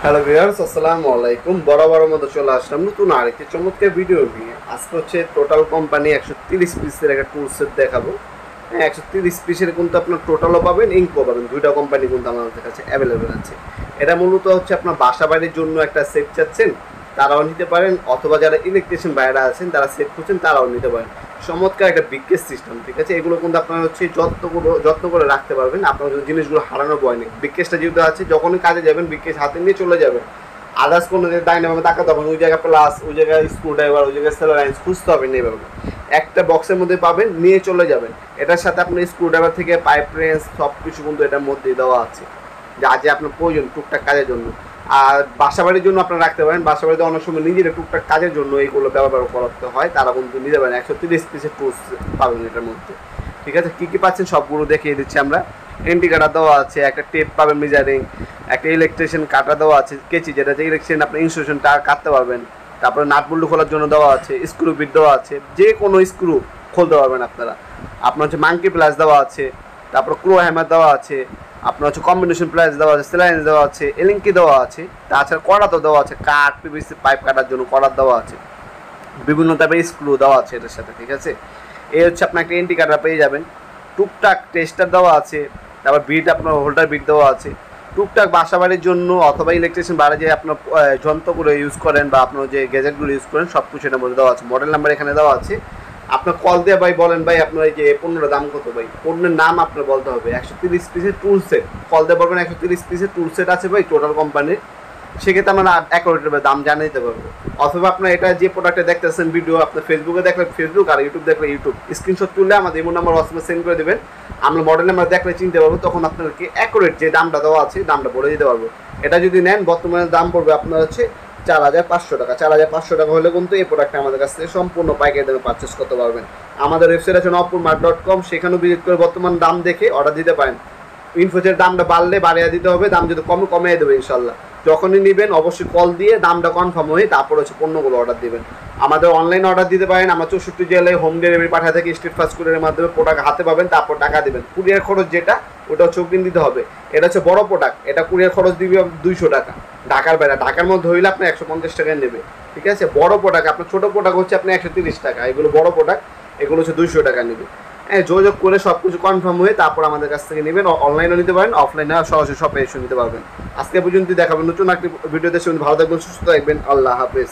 Hello viewers, আসসালামু আলাইকুম। বরাবরের মতো চলে আসলাম নতুন আরেকটি চমৎকার ভিডিও নিয়ে। আজকে হচ্ছে টোটাল কোম্পানি 130 পিসের একটা টুল সেট দেখাবো। হ্যাঁ, 130 পিসের কিন্তু আপনার টোটালও পাবেন, ইঙ্কও পাবেন। দুইটা কোম্পানি কিন্তু আমাদের কাছে অ্যাভেলেবেল আছে। এটা মূলত হচ্ছে আপনার বাসা বাড়ির জন্য একটা সেট চাচ্ছেন, তারাও নিতে পারেন, অথবা যারা ইলেকট্রিশিয়ান বাইরা আছেন তারা সেট করছেন তারাও নিতে পারেন। চমৎকার একটা বিগেস্ট সিস্টেম, ঠিক আছে। এগুলো কিন্তু আপনার হচ্ছে যত্ন করে রাখতে পারবেন। আপনার জিনিসগুলো হারানোর ভয় নেই। বিগেস্টটা যেহেতু আছে, যখনই কাজে যাবেন বিগেস্ট হাতে নিয়ে চলে যাবেন। আদার্স কোনো ডাইনামে তাকাতে হবে, ওই জায়গায় প্লাস, ওই জায়গায় স্ক্রু ড্রাইভার, ওই জায়গায় সেলো লাইন্স খুঁজতে হবে না। এভাবে একটা বক্সের মধ্যে পাবেন, নিয়ে চলে যাবেন। এটার সাথে আপনার স্ক্রু ড্রাইভার থেকে পাইপ রেঞ্জ সব কিছু কিন্তু এটার মধ্যেই দেওয়া আছে, যা যে আপনার প্রয়োজন টুকটাক কাজের জন্য। আর বাসা বাড়ির জন্য আপনারা রাখতে পারেন। বাসা বাড়িতে অনেক সময় নিজের টুকটাক কাজের জন্য এইগুলো ব্যবহার করতে হয়, তারা কিন্তু নিতে পারেন। 130 পিসের টুলস পাবেন এটার মধ্যে, ঠিক আছে। কী কী পাচ্ছেন সবগুলো দেখিয়ে দিচ্ছি আমরা। এন্টি কাটার দেওয়া আছে, একটা টেপ পাবেন মেজারিং, একটা ইলেকট্রিশিয়ান কাটা দেওয়া আছে, কেচি, যেটা যে ইলেকট্রিশিয়ান আপনার ইনস্টলেশনটা কাটতে পারবেন। তারপরে নাট বল্টু খোলার জন্য দেওয়া আছে, স্ক্রু বিট দেওয়া আছে, যে কোনো স্ক্রু খুলতে পারবেন আপনারা। আপনার হচ্ছে মাঙ্কি প্লাস দেওয়া আছে, তারপর ক্রো হ্যামার দেওয়া আছে, আপনার হচ্ছে কম্বিনেশন প্লাস দেওয়া আছে, সেলাইন দেওয়া আছে, এলিঙ্কি দেওয়া আছে, তাছাড়া কড়া তো দেওয়া আছে, কাঠ পিভিসি পাইপ কাটার জন্য কড়ার দেওয়া আছে, বিভিন্ন টাইপের স্ক্রু দেওয়া আছে এটার সাথে, ঠিক আছে। এই হচ্ছে আপনার একটা এন্টি কাটার পেয়ে যাবেন। টুকটাক টেস্টার দেওয়া আছে, তারপর বিট আপনার হোল্ডার বিট দেওয়া আছে। টুকটাক বাসা বাড়ির জন্য অথবা ইলেকট্রিশিয়ান বাড়ি যে আপনার যন্ত্রগুলো ইউজ করেন বা আপনার যে গ্যাজেটগুলো ইউজ করেন সব কিছু এটার মধ্যে দেওয়া আছে। মডেল নাম্বার এখানে দেওয়া আছে। আপনার কল দিয়ে ভাই বলেন, ভাই আপনার এই যে পণ্যের দাম কত, ভাই পণ্যের নাম আপনার বলতে হবে। 130 পিসের টুল সেট, কল দিয়ে বলবেন 130 পিসের টুল সেট আছে ভাই টোটাল কোম্পানির। সেক্ষেত্রে আমরা অ্যাকুরেট দাম জানিয়ে দিতে পারবো। অথবা আপনার এটা যে প্রোডাক্টে দেখতেছেন ভিডিও, আপনার ফেসবুকে দেখলে ফেসবুক আর ইউটিউব দেখলে ইউটিউব, স্ক্রিনশট তুললে আমাদের ইমো নাম্বার হোয়াটসঅ্যাপে সেন্ড করে দেবেন। আমরা মডেল নাম্বার দেখলে চিনতে পারবো, তখন আপনাদেরকে অ্যাকুরেট যে দামটা দেওয়া আছে দামটা বলে দিতে পারবো। এটা যদি নেন বর্তমানে দাম পড়বে আপনার হচ্ছে 4500 টাকা। 4500 টাকা হলে কিন্তু এই প্রোডাক্টটা আমাদের কাছ থেকে সম্পূর্ণ পাইকারি দামে পারচেস করতে পারবেন। আমাদের ওয়েবসাইট আছে navpurmart.com, সেখানেও ভিজিট করে বর্তমান দাম দেখে অর্ডার দিতে পারেন। ইনফোজের দামটা বাড়লে বাড়িয়ে দিতে হবে, দাম যদি কমিয়ে দেবে ইনশাল্লাহ। যখনই নেবেন অবশ্যই কল দিয়ে দামটা কনফার্ম হয়ে তারপর হচ্ছে পণ্যগুলো অর্ডার দেবেন। আমাদের অনলাইন অর্ডার দিতে পারেন। আমরা 64 জেলায় হোম ডেলিভারি পাঠা থেকে স্ট্রিট ফাস্ট কুরিয়ারের মাধ্যমে প্রোডাক্ট হাতে পাবেন, তারপর টাকা দেবেন। কুরিয়ার খরচ যেটা ওটা হচ্ছে অগ্রিম দিতে হবে। এটা হচ্ছে বড় প্রোডাক্ট, এটা কুরিয়ার খরচ দিবে 200 টাকা। ঢাকার বাইরে, ঢাকার মধ্যে হইলে আপনার 150 টাকায় নেবে, ঠিক আছে। বড় প্রোডাক্ট আপনার, ছোটো প্রোডাক্ট হচ্ছে আপনি 130 টাকা, এগুলো বড় প্রোডাক্ট, এগুলো হচ্ছে 200 টাকা নেবে। হ্যাঁ, যোগাযোগ করে সব কিছু কনফার্ম হয়ে তারপর আমাদের কাছ থেকে নেবেন। অনলাইনেও নিতে পারেন, অফলাইনে সরাসরি শপে এসে নিতে পারবেন। আজকে পর্যন্ত দেখাবেন নতুন একটি ভিডিও দেশে। ভালো থাকবেন, সুস্থ থাকবেন, আল্লাহ হাফেজ।